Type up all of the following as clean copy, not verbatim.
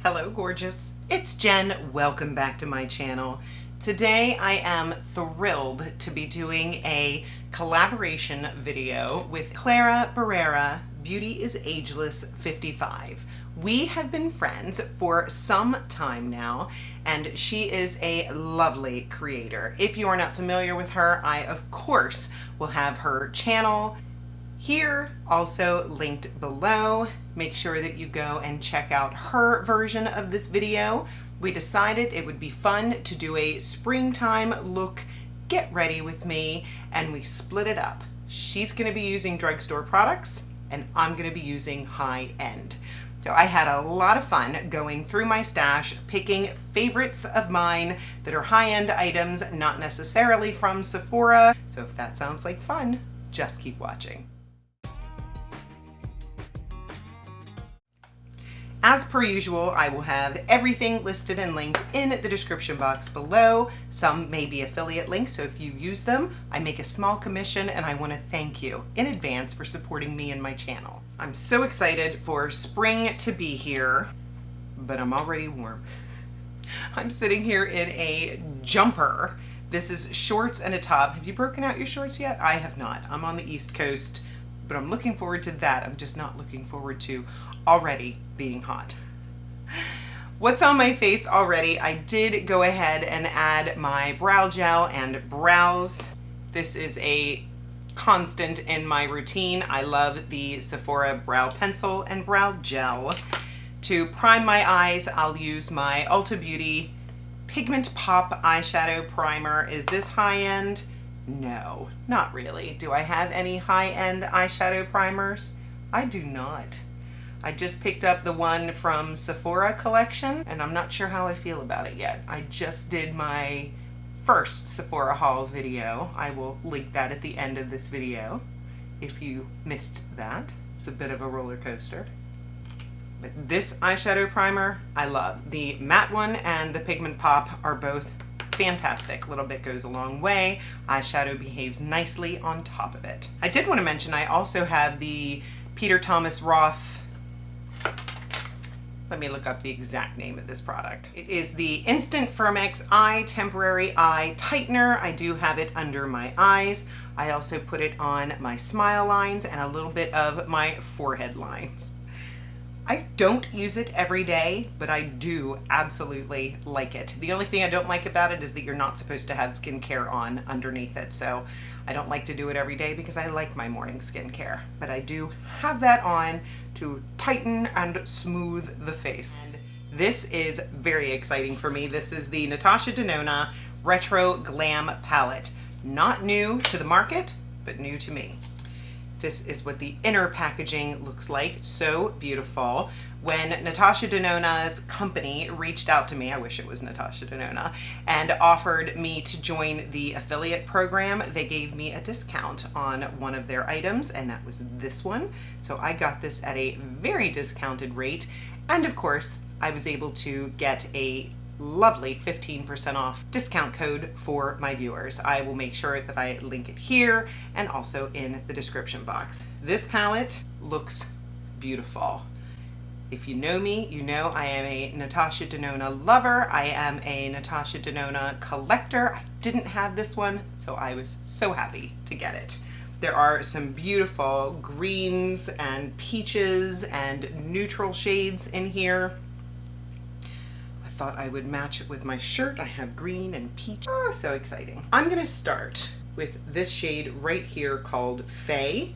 Hello gorgeous, it's Jen. Welcome back to my channel. Today I am thrilled to be doing a collaboration video with Clara, Beauty is Ageless 55. We have been friends for some time now, and she is a lovely creator. If you are not familiar with her, I of course will have her channel here, also linked below. Make sure that you go and check out her version of this video. We decided it would be fun to do a springtime look, get ready with me, and we split it up. She's gonna be using drugstore products, and I'm gonna be using high-end. So I had a lot of fun going through my stash, picking favorites of mine that are high-end items, not necessarily from Sephora. So if that sounds like fun, just keep watching. As per usual, I will have everything listed and linked in the description box below. Some may be affiliate links, so if you use them, I make a small commission, and I want to thank you in advance for supporting me and my channel. I'm so excited for spring to be here, but I'm already warm. I'm sitting here in a jumper. This is shorts and a top. Have you broken out your shorts yet? I have not. I'm on the East Coast, but I'm looking forward to that. I'm just not looking forward to already being hot. What's on my face already? I did go ahead and add my brow gel and brows. This is a constant in my routine. I love the Sephora brow pencil and brow gel. To prime my eyes, I'll use my Ulta Beauty Pigment Pop eyeshadow primer. Is this high-end? No, not really. Do I have any high-end eyeshadow primers? I do not. I just picked up the one from Sephora collection, and I'm not sure how I feel about it yet. I just did my first Sephora haul video. I will link that at the end of this video if you missed that. It's a bit of a roller coaster. But this eyeshadow primer, I love. The matte one and the Pigment Pop are both fantastic. A little bit goes a long way. Eyeshadow behaves nicely on top of it. I did want to mention I also have the Peter Thomas Roth. Let me look up the exact name of this product. It is the Instant Firmex Eye Temporary Eye Tightener. I do have it under my eyes. I also put it on my smile lines and a little bit of my forehead lines. I don't use it every day, but I do absolutely like it. The only thing I don't like about it is that you're not supposed to have skincare on underneath it. So I don't like to do it every day because I like my morning skincare, but I do have that on to tighten and smooth the face. And this is very exciting for me. This is the Natasha Denona Retro Glam Palette. Not new to the market, but new to me. This is what the inner packaging looks like. So beautiful. When Natasha Denona's company reached out to me, I wish it was Natasha Denona, and offered me to join the affiliate program, they gave me a discount on one of their items, and that was this one. So I got this at a very discounted rate. And of course, I was able to get a lovely 15% off discount code for my viewers. I will make sure that I link it here and also in the description box. This palette looks beautiful. If you know me, you know I am a Natasha Denona lover. I am a Natasha Denona collector. I didn't have this one, so I was so happy to get it. There are some beautiful greens and peaches and neutral shades in here. Thought I would match it with my shirt. I have green and peach. Oh, so exciting. I'm gonna start with this shade right here called Faye,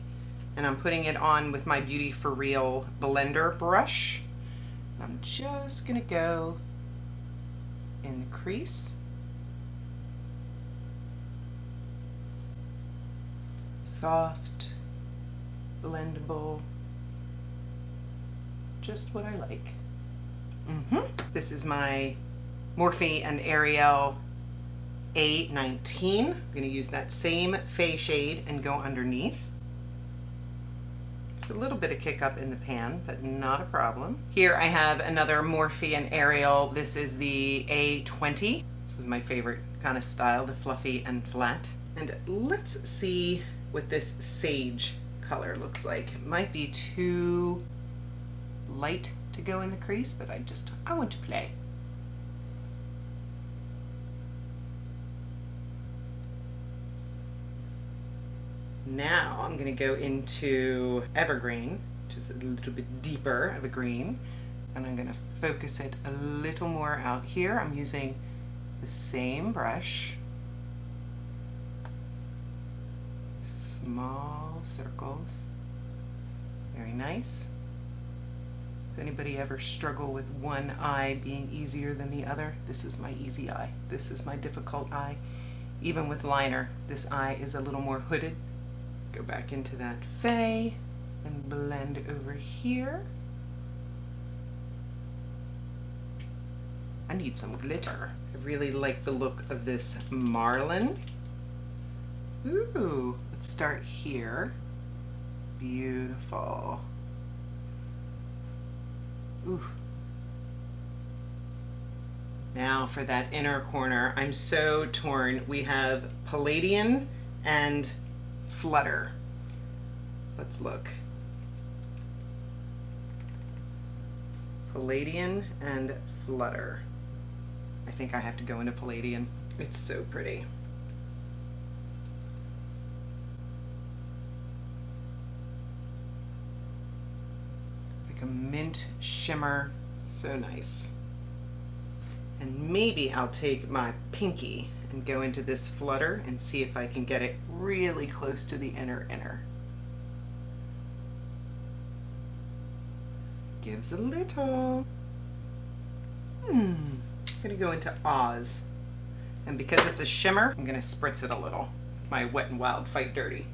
and I'm putting it on with my Beauty For Real blender brush. I'm just gonna go in the crease. Soft, blendable, just what I like. This is my Morphe and Ariel A19. I'm going to use that same Faye shade and go underneath. It's a little bit of kick up in the pan, but not a problem. Here I have another Morphe and Ariel. This is the A20. This is my favorite kind of style, the fluffy and flat. And let's see what this sage color looks like. It might be too light to to go in the crease, but I want to play. Now I'm going to go into Evergreen, which is a little bit deeper of a green, and I'm going to focus it a little more out here. I'm using the same brush, small circles, very nice. Does anybody ever struggle with one eye being easier than the other? This is my easy eye. This is my difficult eye. Even with liner, this eye is a little more hooded. Go back into that fey and blend over here. I need some glitter. I really like the look of this Marlin. Ooh, let's start here. Beautiful. Ooh. Now for that inner corner, I'm so torn. We have Palladian and Flutter. Let's look. Palladian and Flutter. I think I have to go into Palladian. It's so pretty. Like a mint shimmer. So nice. And maybe I'll take my pinky and go into this Flutter and see if I can get it really close to the inner. Gives a little. I'm gonna go into Oz. And because it's a shimmer, I'm gonna spritz it a little. My Wet n Wild Fight Dirty.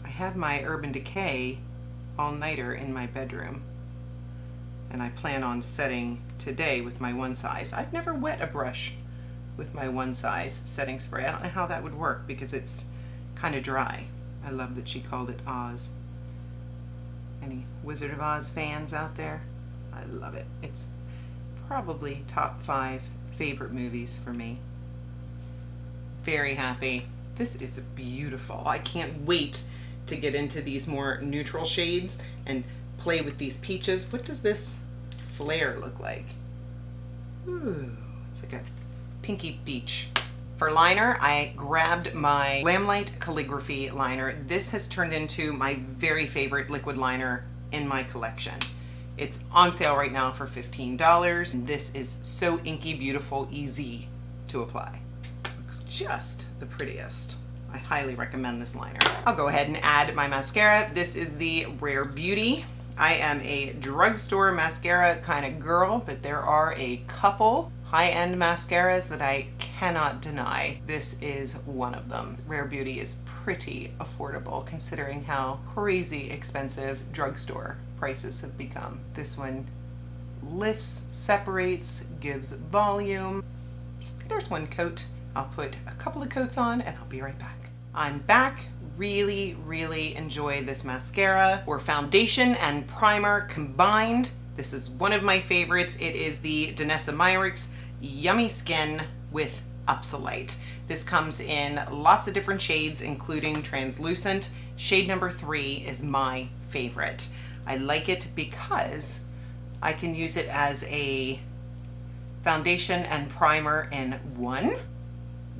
I have my Urban Decay all-nighter in my bedroom, and I plan on setting today with my one size. I've never wet a brush with my one size setting spray. I don't know how that would work because it's kind of dry. I love that she called it Oz. Any Wizard of Oz fans out there? I love it. It's probably top 5 favorite movies for me. Very happy. This is beautiful. I can't wait to get into these more neutral shades and play with these peaches. What does this flare look like? Ooh, it's like a pinky peach. For liner, I grabbed my Lamplight Calligraphy liner. This has turned into my very favorite liquid liner in my collection. It's on sale right now for $15. This is so inky, beautiful, easy to apply. Looks just the prettiest. I highly recommend this liner. I'll go ahead and add my mascara. This is the Rare Beauty. I am a drugstore mascara kind of girl, but there are a couple high-end mascaras that I cannot deny. This is one of them. Rare Beauty is pretty affordable considering how crazy expensive drugstore prices have become. This one lifts, separates, gives volume. There's one coat. I'll put a couple of coats on and I'll be right back. I'm back. Really enjoy this mascara, or foundation and primer combined. This is one of my favorites. It is the Danessa Myricks Yummy Skin with Upsolite. This comes in lots of different shades, including translucent. Shade number 3 is my favorite. I like it because I can use it as a foundation and primer in one.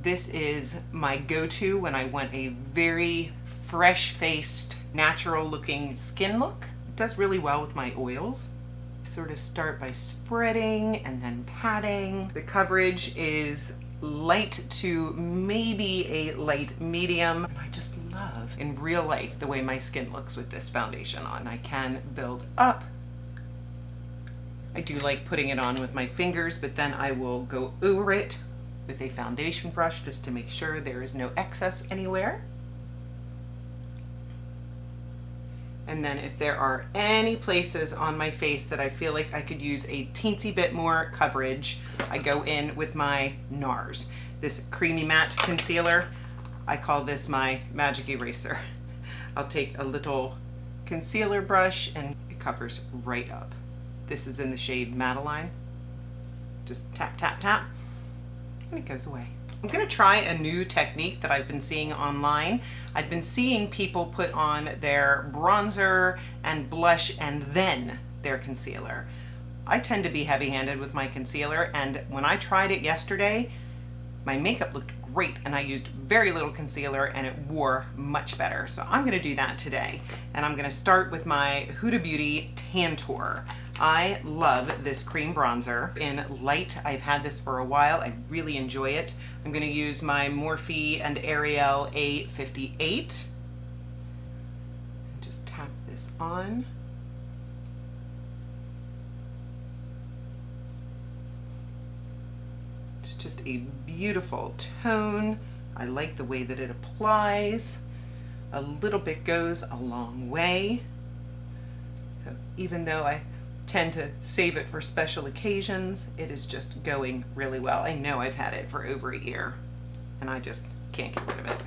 This is my go-to when I want a very fresh-faced, natural-looking skin look. It does really well with my oils. I sort of start by spreading and then patting. The coverage is light to maybe a light medium. And I just love, in real life, the way my skin looks with this foundation on. I can build up. I do like putting it on with my fingers, but then I will go over it with a foundation brush just to make sure there is no excess anywhere. And then if there are any places on my face that I feel like I could use a teensy bit more coverage, I go in with my NARS. This creamy matte concealer, I call this my magic eraser. I'll take a little concealer brush and it covers right up. This is in the shade Madeline. Just tap, tap, tap, and it goes away. I'm gonna try a new technique that I've been seeing online. I've been seeing people put on their bronzer and blush and then their concealer. I tend to be heavy-handed with my concealer, and when I tried it yesterday, my makeup looked great and I used very little concealer and it wore much better. So I'm gonna do that today. And I'm gonna start with my Huda Beauty Tantour. I love this cream bronzer in light. I've had this for a while. I really enjoy it. I'm gonna use my Morphe and Ariel A58. And just tap this on. It's just a beautiful tone. I like the way that it applies. A little bit goes a long way. So even though I tend to save it for special occasions, it is just going really well. I know I've had it for over a year and I just can't get rid of it.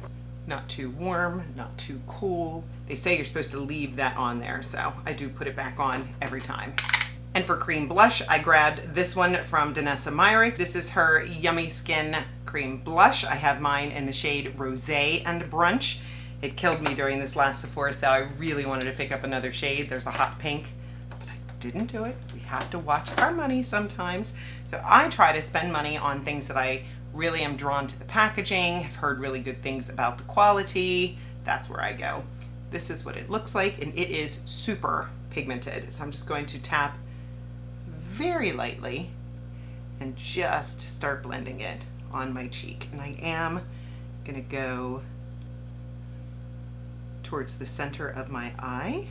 Not too warm, not too cool. They say you're supposed to leave that on there, so I do put it back on every time. And for cream blush, I grabbed this one from Danessa Meyrick. This is her Yummy Skin Cream Blush. I have mine in the shade Rosé and Brunch. It killed me during this last Sephora sale. I really wanted to pick up another shade. There's a hot pink, but I didn't do it. We have to watch our money sometimes. So I try to spend money on things that I really am drawn to the packaging, have heard really good things about the quality. That's where I go. This is what it looks like, and it is super pigmented. So I'm just going to tap very lightly and just start blending it on my cheek. And I am gonna go towards the center of my eye.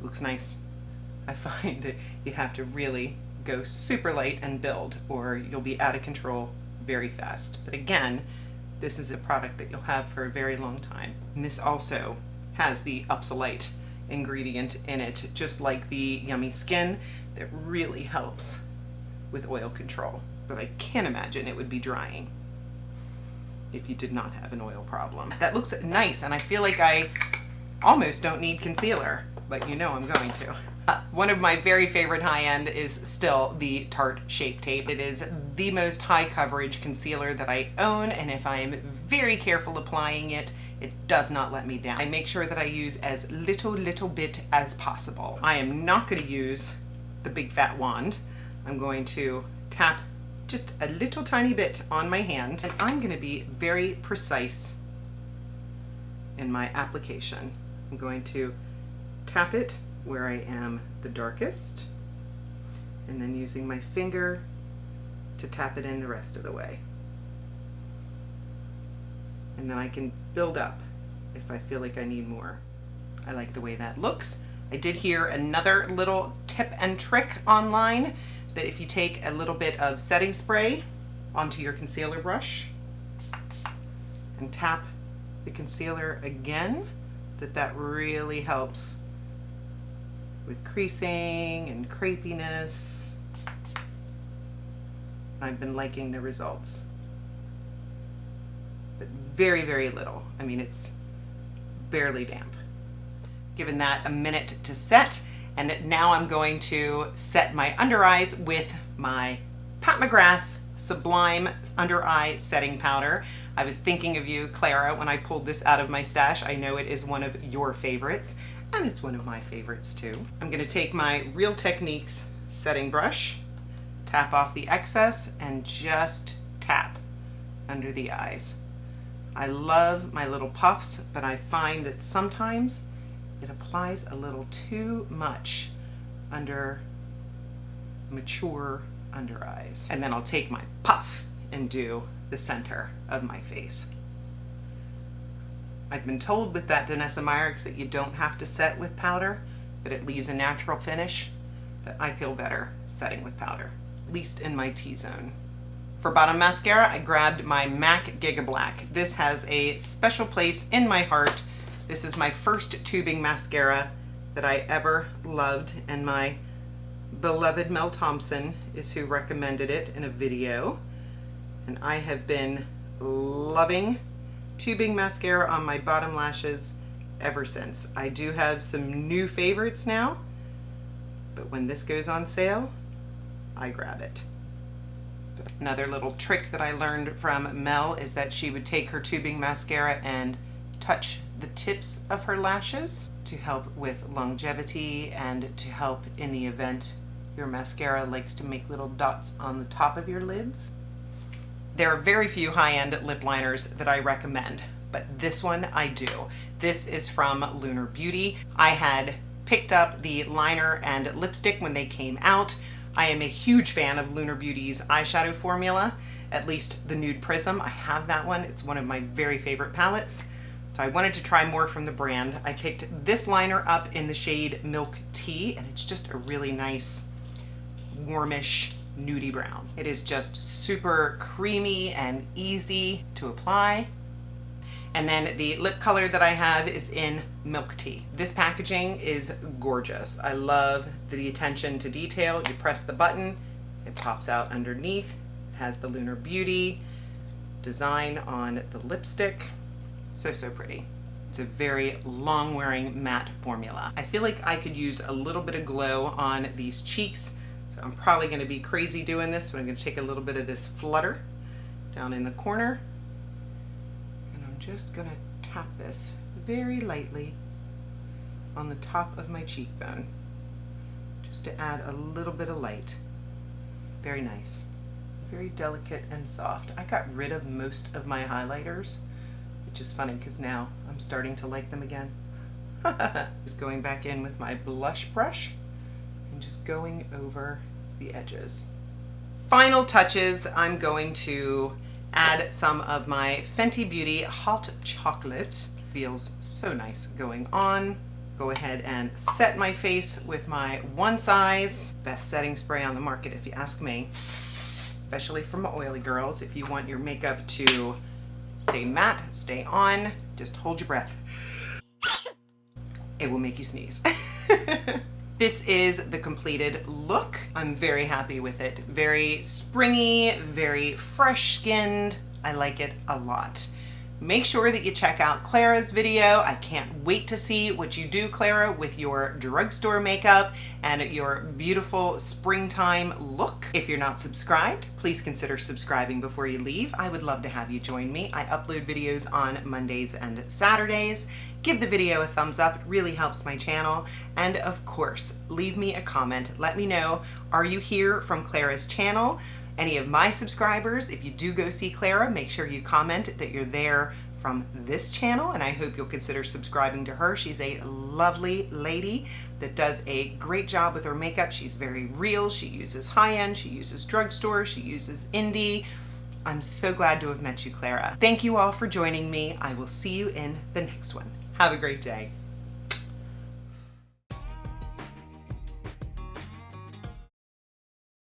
Looks nice. I find that you have to really go super light and build or you'll be out of control very fast. But again, this is a product that you'll have for a very long time. And this also has the Upsolite ingredient in it, just like the Yummy Skin, that really helps with oil control. But I can't imagine it would be drying if you did not have an oil problem. That looks nice, and I feel like I almost don't need concealer, but you know I'm going to. One of my very favorite high-end is still the Tarte Shape Tape. It is the most high coverage concealer that I own, and if I am very careful applying it, it does not let me down. I make sure that I use as little bit as possible. I am not going to use the big fat wand. I'm going to tap just a little tiny bit on my hand, and I'm going to be very precise in my application. I'm going to tap it where I am the darkest, and then using my finger to tap it in the rest of the way. And then I can build up if I feel like I need more. I like the way that looks. I did hear another little tip and trick online that if you take a little bit of setting spray onto your concealer brush and tap the concealer again, that really helps with creasing and crepiness. I've been liking the results. But very little. I mean, it's barely damp. Given that a minute to set, and now I'm going to set my under eyes with my Pat McGrath Sublime Under Eye Setting Powder. I was thinking of you, Clara, when I pulled this out of my stash. I know it is one of your favorites, and it's one of my favorites too. I'm going to take my Real Techniques setting brush, tap off the excess, and just tap under the eyes. I love my little puffs, but I find that sometimes it applies a little too much under mature under eyes. And then I'll take my puff and do the center of my face. I've been told with that Danessa Meyrick that you don't have to set with powder, but it leaves a natural finish. But I feel better setting with powder, at least in my T-zone. For bottom mascara, I grabbed my MAC Giga Black. This has a special place in my heart. This is my first tubing mascara that I ever loved, and my beloved Mel Thompson is who recommended it in a video. And I have been loving tubing mascara on my bottom lashes ever since. I do have some new favorites now, but when this goes on sale, I grab it. Another little trick that I learned from Mel is that she would take her tubing mascara and touch the tips of her lashes to help with longevity and to help in the event your mascara likes to make little dots on the top of your lids. There are very few high-end lip liners that I recommend, but this one I do. This is from Lunar Beauty. I had picked up the liner and lipstick when they came out. I am a huge fan of Lunar Beauty's eyeshadow formula, at least the Nude Prism. I have that one. It's one of my very favorite palettes. So I wanted to try more from the brand. I picked this liner up in the shade Milk Tea, and it's just a really nice, warmish, nudie brown. It is just super creamy and easy to apply. And then the lip color that I have is in Milk Tea. This packaging is gorgeous. I love the attention to detail. You press the button, it pops out underneath. It has the Lunar Beauty design on the lipstick. So pretty. It's a very long-wearing matte formula. I feel like I could use a little bit of glow on these cheeks. So I'm probably going to be crazy doing this, but I'm going to take a little bit of this flutter down in the corner. And I'm just going to tap this very lightly on the top of my cheekbone, just to add a little bit of light. Very nice. Very delicate and soft. I got rid of most of my highlighters, which is funny because now I'm starting to like them again. Just going back in with my blush brush and just going over the edges. Final touches, I'm going to add some of my Fenty Beauty Hot Chocolate. Feels so nice going on. Go ahead and set my face with my One Size best setting spray on the market, if you ask me, especially for my oily girls. If you want your makeup to stay matte, stay on, just hold your breath. It will make you sneeze. This is the completed look. I'm very happy with it. Very springy, very fresh skinned. I like it a lot. Make sure that you check out Clara's video. I can't wait to see what you do, Clara, with your drugstore makeup and your beautiful springtime look. If you're not subscribed, please consider subscribing before you leave. I would love to have you join me. I upload videos on Mondays and Saturdays. Give the video a thumbs up, it really helps my channel. And of course, leave me a comment. Let me know, are you here from Clara's channel? Any of my subscribers, if you do go see Clara, make sure you comment that you're there from this channel, and I hope you'll consider subscribing to her. She's a lovely lady that does a great job with her makeup. She's very real. She uses high-end, she uses drugstore, she uses indie. I'm so glad to have met you, Clara. Thank you all for joining me. I will see you in the next one. Have a great day.